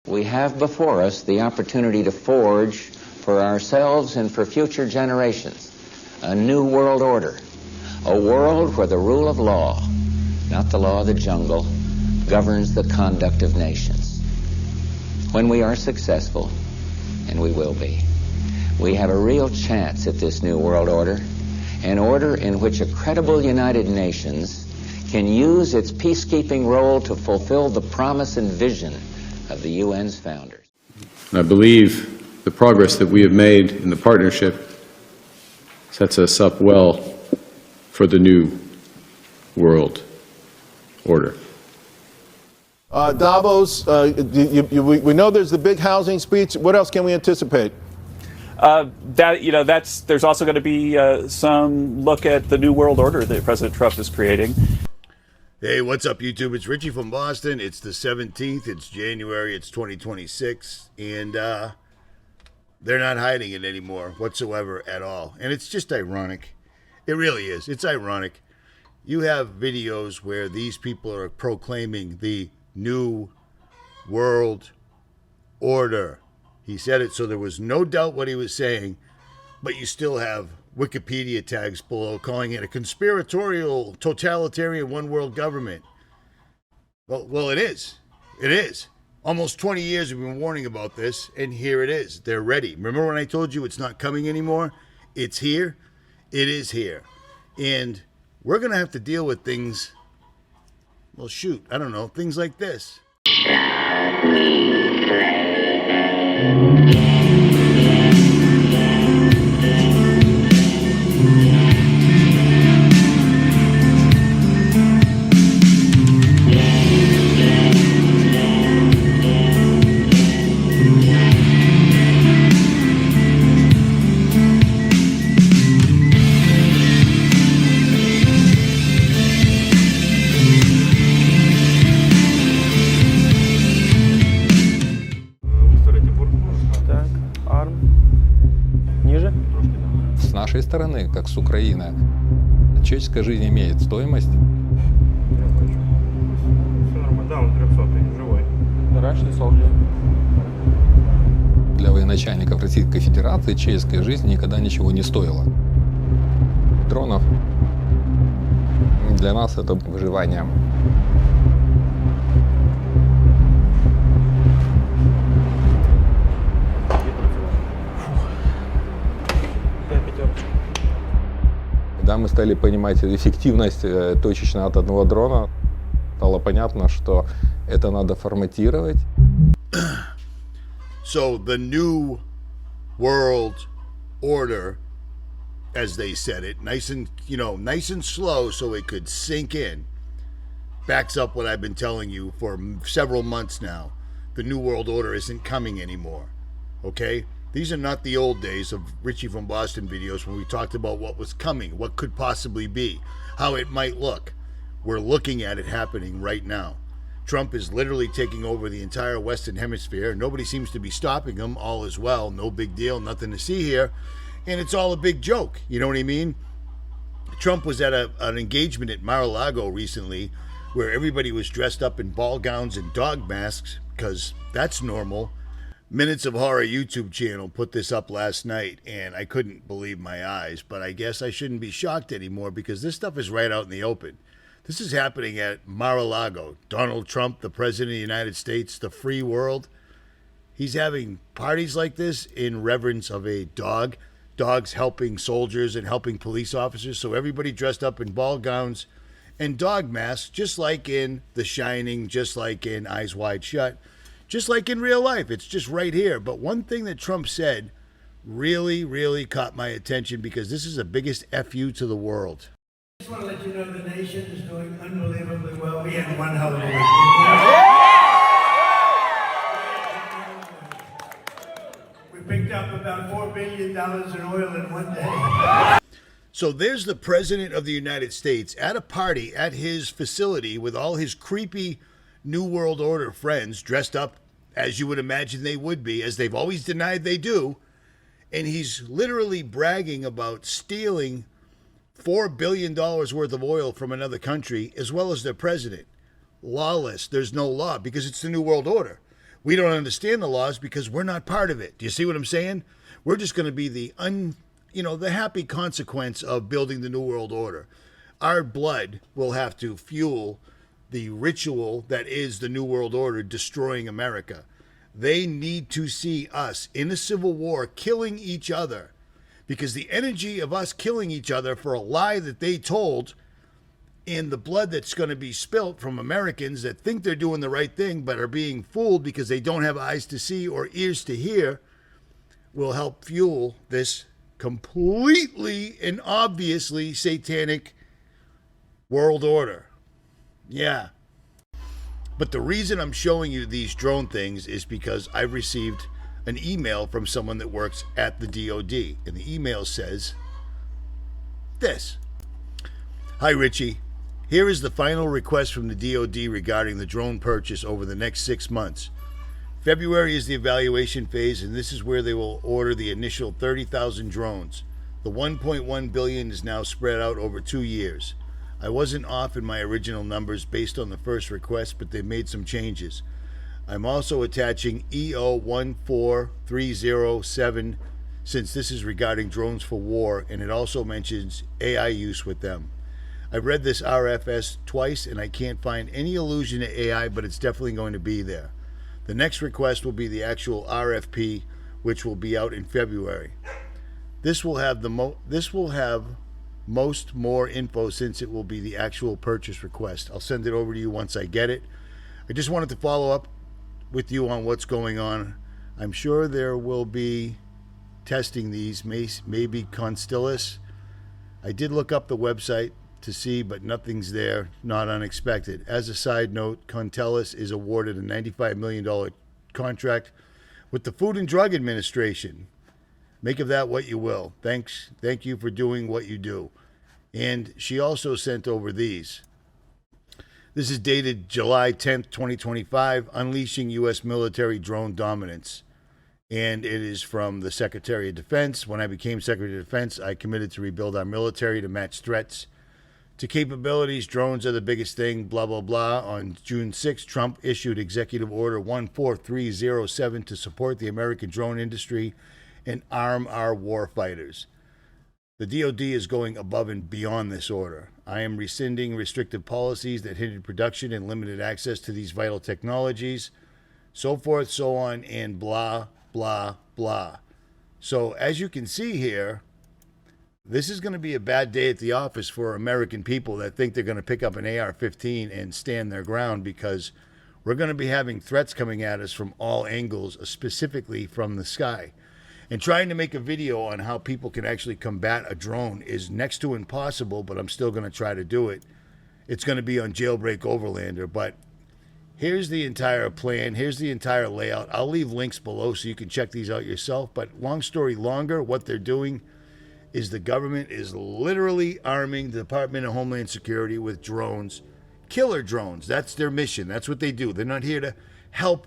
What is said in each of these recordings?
We have before us the opportunity to forge for ourselves and for future generations a new world order, a world where the rule of law, not the law of the jungle, governs the conduct of nations. When we are successful, and we will be, we have a real chance at this new world order, an order in which a credible United Nations can use its peacekeeping role to fulfill the promise and vision of the UN's founders. And I believe the progress that we have made in the partnership sets us up well for the new world order. Davos, we know there's the big housing speech. What else can we anticipate? There's also going to be some look at the new world order that President Trump is creating. Hey, what's up, YouTube? It's Richie from Boston. It's the 17th. It's January. It's 2026. And they're not hiding it anymore whatsoever at all. And it's just ironic. It really is. It's ironic. You have videos where these people are proclaiming the new world order. He said it so there was no doubt what he was saying, but you still have Wikipedia tags below calling it a conspiratorial, totalitarian one-world government. Well, it is. It is. Almost 20 years we've been warning about this, and here it is. They're ready. Remember when I told you it's not coming anymore? It's here. It is here. And we're going to have to deal with things, well, shoot, I don't know, things like this. С нашей стороны, как с Украины, человеческая жизнь имеет стоимость. Все нормально, да, он 300-й, живой. Раньше солнце. Для военачальников Российской Федерации человеческая жизнь никогда ничего не стоила. Дронов для нас это выживание. Когда мы стали понимать эффективность точечно от одного дрона, стало понятно, что это надо форматировать. So the new world order, as they said it, nice and slow so it could sink in, backs up what I've been telling you for several months now. The new world order isn't coming anymore, okay? These are not the old days of Richie from Boston videos when we talked about what was coming, what could possibly be, how it might look. We're looking at it happening right now. Trump is literally taking over the entire Western Hemisphere. Nobody seems to be stopping him. All is well. No big deal. Nothing to see here. And it's all a big joke. You know what I mean? Trump was at an engagement at Mar-a-Lago recently where everybody was dressed up in ball gowns and dog masks because that's normal. Minutes of Horror YouTube channel put this up last night, and I couldn't believe my eyes, but I guess I shouldn't be shocked anymore because this stuff is right out in the open. This is happening at Mar-a-Lago. Donald Trump, the President of the United States, the free world, he's having parties like this in reverence of a dog. Dogs helping soldiers and helping police officers, so everybody dressed up in ball gowns and dog masks, just like in The Shining, just like in Eyes Wide Shut. Just like in real life, it's just right here. But one thing that Trump said really, really caught my attention because this is the biggest FU to the world. I just want to let you know the nation is doing unbelievably well. We had one hell of a week. We picked up about $4 billion in oil in one day. So there's the President of the United States at a party at his facility with all his creepy New World Order friends dressed up as you would imagine they would be, as they've always denied they do. And he's literally bragging about stealing $4 billion worth of oil from another country, as well as their president. Lawless. There's no law because it's the New World Order. We don't understand the laws because we're not part of it. Do you see what I'm saying? We're just going to be the happy consequence of building the New World Order. Our blood will have to fuel the ritual that is the New World Order destroying America. They need to see us in a civil war killing each other, because the energy of us killing each other for a lie that they told, and the blood that's going to be spilt from Americans that think they're doing the right thing but are being fooled because they don't have eyes to see or ears to hear, will help fuel this completely and obviously satanic world order. Yeah. But the reason I'm showing you these drone things is because I've received an email from someone that works at the DOD. And the email says this. Hi, Richie. Here is the final request from the DOD regarding the drone purchase over the next 6 months. February is the evaluation phase, and this is where they will order the initial 30,000 drones. The $1.1 billion is now spread out over 2 years. I wasn't off in my original numbers based on the first request, but they made some changes. I'm also attaching EO 14307 since this is regarding drones for war, and it also mentions AI use with them. I've read this RFS twice, and I can't find any allusion to AI, but it's definitely going to be there. The next request will be the actual RFP, which will be out in February. This will have most more info since it will be the actual purchase request. I'll send it over to you once I get it. I just wanted to follow up with you on what's going on. I'm sure there will be testing these, maybe Constellus. I did look up the website to see, but nothing's there, not unexpected. As a side note, Constellus is awarded a $95 million contract with the Food and Drug Administration. Make of that what you will. Thank you for doing what you do. And she also sent over these. This is dated July 10th, 2025, Unleashing U.S. Military Drone Dominance. And it is from the Secretary of Defense. When I became Secretary of Defense, I committed to rebuild our military to match threats to capabilities. Drones are the biggest thing, blah, blah, blah. On June 6th, Trump issued Executive Order 14307 to support the American drone industry and arm our warfighters. The DOD is going above and beyond this order. I am rescinding restrictive policies that hindered production and limited access to these vital technologies, so forth, so on, and blah, blah, blah. So as you can see here, this is going to be a bad day at the office for American people that think they're going to pick up an AR-15 and stand their ground, because we're going to be having threats coming at us from all angles, specifically from the sky. And trying to make a video on how people can actually combat a drone is next to impossible, but I'm still going to try to do it. It's going to be on Jailbreak Overlander, but here's the entire plan. Here's the entire layout. I'll leave links below so you can check these out yourself. But long story longer, what they're doing is the government is literally arming the Department of Homeland Security with drones, killer drones. That's their mission. That's what they do. They're not here to help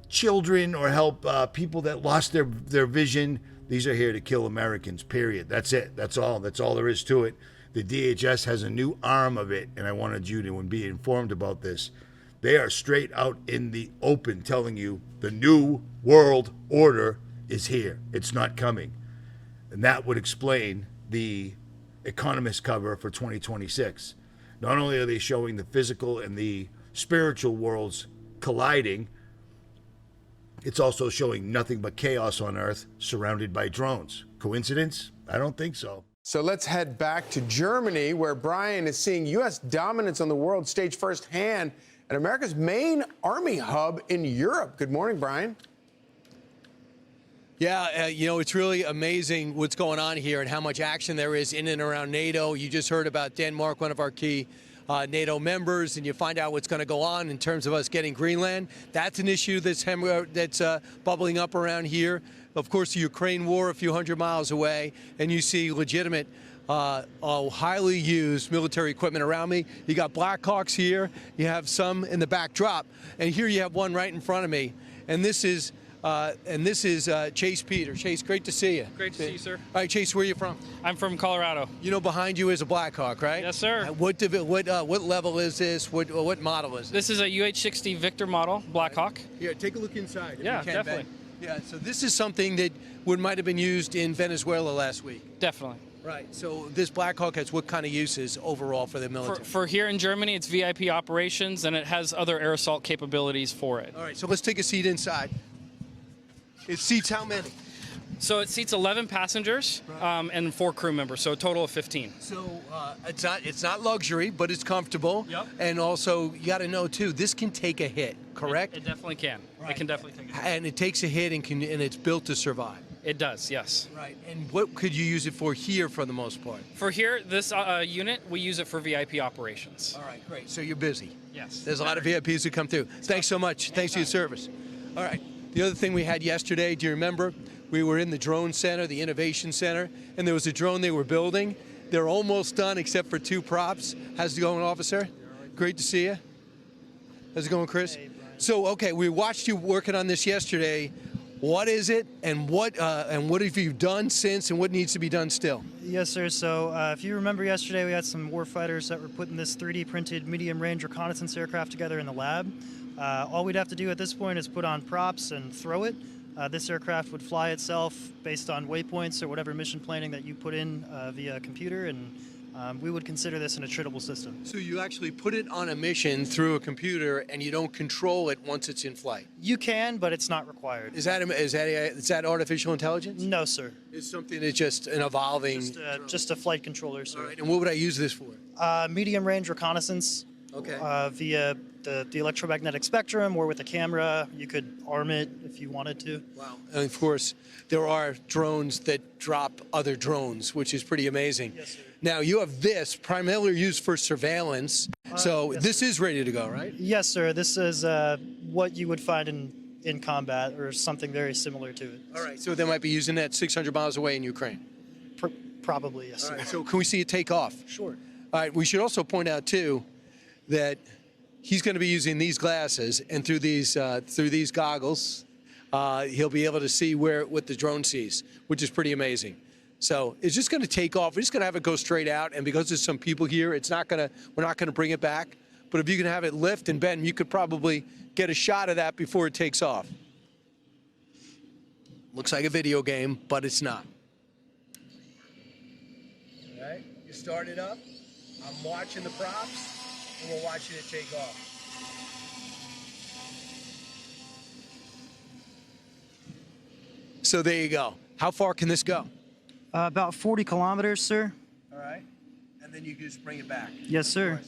children or help people that lost their vision. These are here to kill Americans, period. That's it. That's all there is to it. The DHS has a new arm of it, and I wanted you to be informed about this. They are straight out in the open telling you the new world order is here. It's not coming. And that would explain the Economist cover for 2026. Not only are they showing the physical and the spiritual worlds colliding, it's also showing nothing but chaos on Earth surrounded by drones. Coincidence? I don't think so. So let's head back to Germany, where Brian is seeing U.S. dominance on the world stage firsthand at America's main army hub in Europe. Good morning, Brian. Yeah, it's really amazing what's going on here and how much action there is in and around NATO. You just heard about Denmark, one of our key NATO members, and you find out what's going to go on in terms of us getting Greenland. That's an issue that's bubbling up around here. Of course, the Ukraine war a few hundred miles away, and you see legitimate, highly used military equipment around me. You got Blackhawks here. You have some in the backdrop, and here you have one right in front of me. And this is And this is Chase Peter. Chase, great to see you. Great to see you, sir. All right, Chase, where are you from? I'm from Colorado. You know, behind you is a Blackhawk, right? Yes, sir. What level is this? What model is it? This is a UH-60 Victor model Blackhawk. Here, take a look inside. if Yeah, you can, definitely. Ben. Yeah, so this is something that might have been used in Venezuela last week. Definitely. Right. So this Blackhawk has what kind of uses overall for the military? For here in Germany, it's VIP operations, and it has other air assault capabilities for it. All right, so let's take a seat inside. It seats how many? So it seats 11 passengers and 4 crew members, so a total of 15. So it's not luxury, but it's comfortable. Yep. And also, you got to know too, this can take a hit, correct? It definitely can. Right. It can definitely take a hit. And it takes a hit and it's built to survive. It does, yes. Right. And what could you use it for here for the most part? For here, this unit, we use it for VIP operations. All right, great. So you're busy. Yes. There's a lot of VIPs who come through. Thanks so much. Thanks for your service. All right. The other thing we had yesterday, do you remember? We were in the drone center, the innovation center, and there was a drone they were building. They're almost done except for 2 props. How's it going, officer? Great to see you. How's it going, Chris? So, okay, we watched you working on this yesterday. What is it, and what have you done since, and what needs to be done still? Yes, sir. So if you remember yesterday, we had some warfighters that were putting this 3D printed medium-range reconnaissance aircraft together in the lab. All we'd have to do at this point is put on props and throw it. This aircraft would fly itself based on waypoints or whatever mission planning that you put in via computer, and we would consider this an attritable system. So you actually put it on a mission through a computer, and you don't control it once it's in flight? You can, but it's not required. Is that artificial intelligence? No, sir. It's something that's just an evolving... Just a flight controller, sir. All right, and what would I use this for? Medium-range reconnaissance. Okay. Via the electromagnetic spectrum, or with a camera. You could arm it if you wanted to. Wow. And of course, there are drones that drop other drones, which is pretty amazing. Yes, sir. Now, you have this primarily used for surveillance, so yes, this sir. is ready to go, right? Yes, sir. This is what you would find in combat, or something very similar to it. All right, so they might be using that 600 miles away in Ukraine. Probably, yes, sir. All right, so can we see it take off? Sure. All right, we should also point out, too, that he's going to be using these glasses, and through these goggles, he'll be able to see what the drone sees, which is pretty amazing. So it's just going to take off. We're just going to have it go straight out, and because there's some people here, we're not going to bring it back. But if you can have it lift, and Ben, you could probably get a shot of that before it takes off. Looks like a video game, but it's not. All right, you start it up. I'm watching the props, and we're watching it take off. So there you go. How far can this go? About 40 kilometers, sir. All right. And then you can just bring it back. Yes, sir.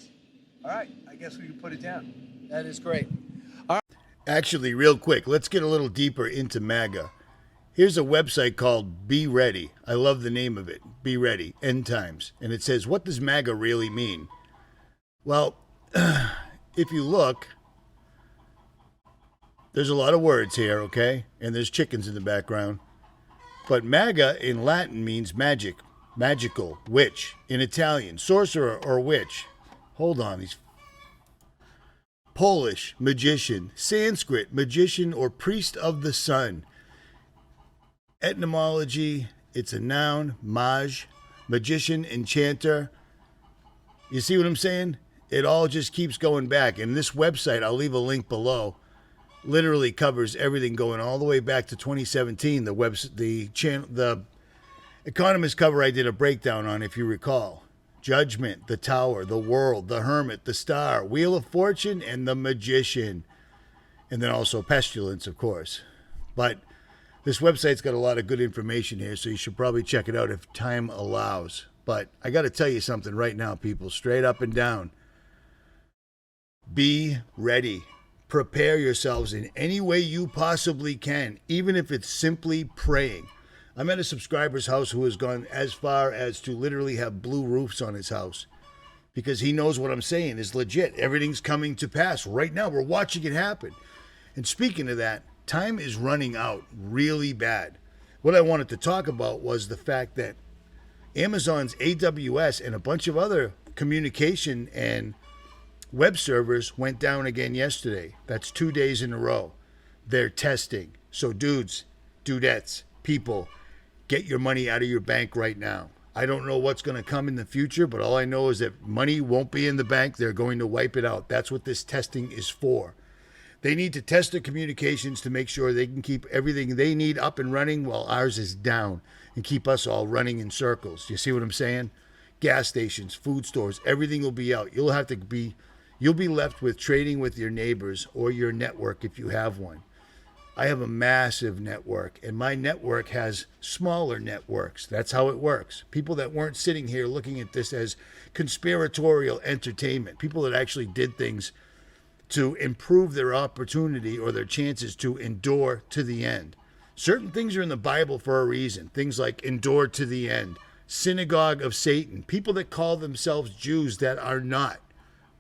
All right. I guess we can put it down. That is great. Actually, real quick, let's get a little deeper into MAGA. Here's a website called Be Ready. I love the name of it. Be Ready, End Times. And it says, what does MAGA really mean? Well, if you look, there's a lot of words here, okay? And there's chickens in the background. But MAGA in Latin means magic, magical, witch. In Italian, sorcerer or witch. Hold on, these Polish, magician. Sanskrit, magician or priest of the sun. Etymology, it's a noun, maj, magician, enchanter. You see what I'm saying? It all just keeps going back. And this website, I'll leave a link below, literally covers everything going all the way back to 2017. The Economist cover I did a breakdown on, if you recall. Judgment, the Tower, the World, the Hermit, the Star, Wheel of Fortune, and the Magician. And then also Pestilence, of course. But this website's got a lot of good information here, so you should probably check it out if time allows. But I got to tell you something right now, people, straight up and down. Be ready. Prepare yourselves in any way you possibly can, even if it's simply praying. I'm at a subscriber's house who has gone as far as to literally have blue roofs on his house because he knows what I'm saying is legit. Everything's coming to pass right now. We're watching it happen. And speaking of that, time is running out really bad. What I wanted to talk about was the fact that Amazon's AWS and a bunch of other communication and web servers went down again yesterday. That's 2 days in a row. They're testing. So dudes, dudettes, people, get your money out of your bank right now. I don't know what's going to come in the future, but all I know is that money won't be in the bank. They're going to wipe it out. That's what this testing is for. They need to test their communications to make sure they can keep everything they need up and running while ours is down and keep us all running in circles. You see what I'm saying? Gas stations, food stores, everything will be out. You'll be left with trading with your neighbors or your network if you have one. I have a massive network, and my network has smaller networks. That's how it works. People that weren't sitting here looking at this as conspiratorial entertainment, people that actually did things to improve their opportunity or their chances to endure to the end. Certain things are in the Bible for a reason. Things like endure to the end, synagogue of Satan, people that call themselves Jews that are not.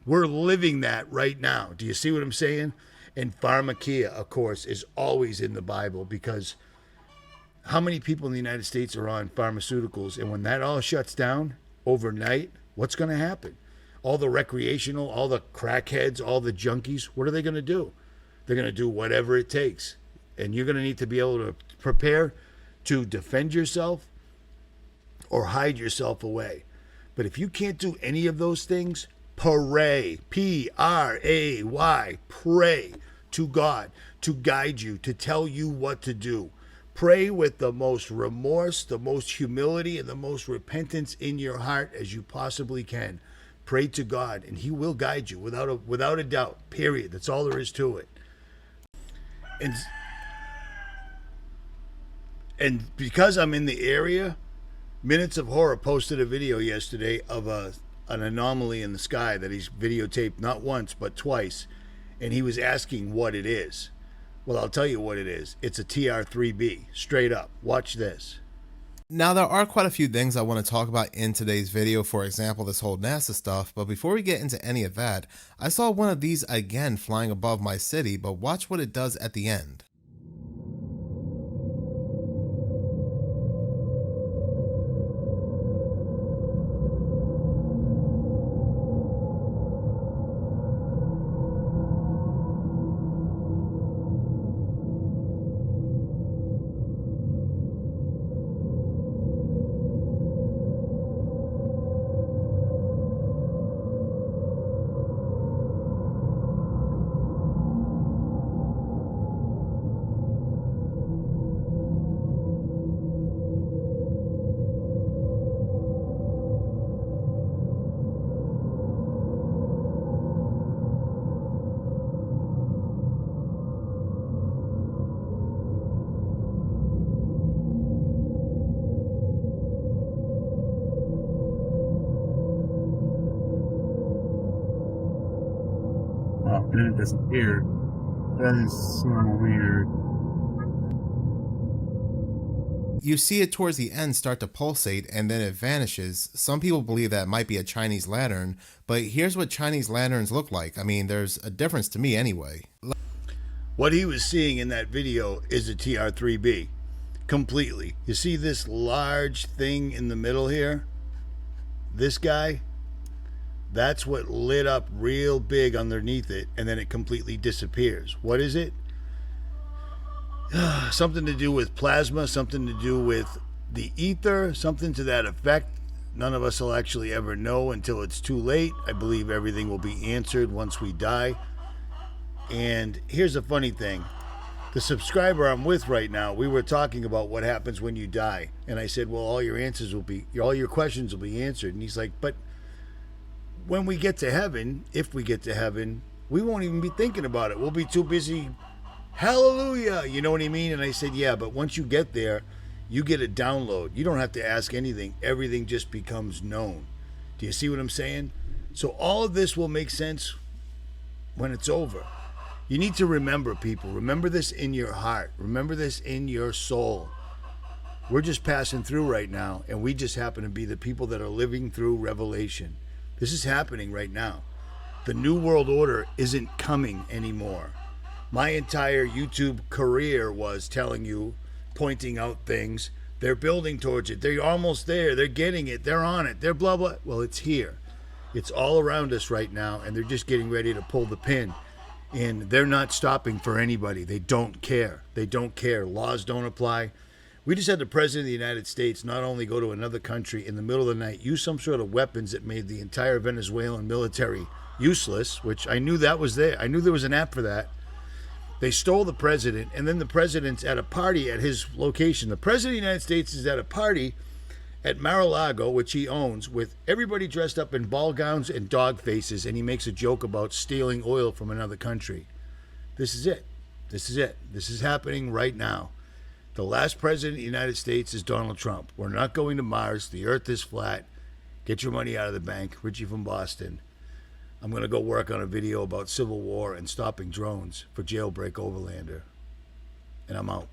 We're living that right now. Do you see what I'm saying? And pharmakia, of course, is always in the Bible, because how many people in the United States are on pharmaceuticals? And when that all shuts down overnight, what's going to happen? All the recreational, all the crackheads, all the junkies, what are they going to do? They're going to do whatever it takes. And you're going to need to be able to prepare to defend yourself or hide yourself away. But if you can't do any of those things, pray, P-R-A-Y, pray to God to guide you, to tell you what to do. Pray with the most remorse, the most humility, and the most repentance in your heart as you possibly can. Pray to God, and He will guide you without a doubt, period. That's all there is to it. And because I'm in the area, Minutes of Horror posted a video yesterday of an anomaly in the sky that he's videotaped not once but twice, and he was asking what it is. Well, I'll tell you what it is. It's a TR-3B, straight up. Watch this. Now, there are quite a few things I want to talk about in today's video, for example, this whole NASA stuff, but before we get into any of that, I saw one of these again flying above my city, but watch what it does at the end. And then it disappeared. That is sort of weird. You see it towards the end start to pulsate and then it vanishes. Some people believe that might be a Chinese lantern, but here's what Chinese lanterns look like. I mean, there's a difference to me anyway. What he was seeing in that video is a TR-3B, completely. You see this large thing in the middle here? This guy? That's what lit up real big underneath it, and then it completely disappears. What is it? Something to do with plasma, something to do with the ether, something to that effect. None of us will actually ever know until it's too late. I believe everything will be answered once we die. And here's the funny thing. The subscriber I'm with right now, we were talking about what happens when you die. And I said, well, all your questions will be answered. And he's like, but when we get to heaven, if we get to heaven, we won't even be thinking about it. We'll be too busy. Hallelujah. You know what I mean? And I said, yeah, but once you get there, you get a download. You don't have to ask anything. Everything just becomes known. Do you see what I'm saying? So all of this will make sense when it's over. You need to remember, people. Remember this in your heart. Remember this in your soul. We're just passing through right now, and we just happen to be the people that are living through Revelation. This is happening right now. The New World Order isn't coming anymore. My entire YouTube career was telling you, pointing out things. They're building towards it. They're almost there. They're getting it. They're on it. They're blah, blah. Well, it's here. It's all around us right now, and they're just getting ready to pull the pin. And they're not stopping for anybody. They don't care. They don't care. Laws don't apply. We just had the President of the United States not only go to another country in the middle of the night, use some sort of weapons that made the entire Venezuelan military useless, which I knew that was there. I knew there was an app for that. They stole the president, and then the president's at a party at his location. The President of the United States is at a party at Mar-a-Lago, which he owns, with everybody dressed up in ball gowns and dog faces, and he makes a joke about stealing oil from another country. This is it. This is it. This is happening right now. The last president of the United States is Donald Trump. We're not going to Mars. The earth is flat. Get your money out of the bank. Richie from Boston. I'm going to go work on a video about Civil War and stopping drones for Jailbreak Overlander. And I'm out.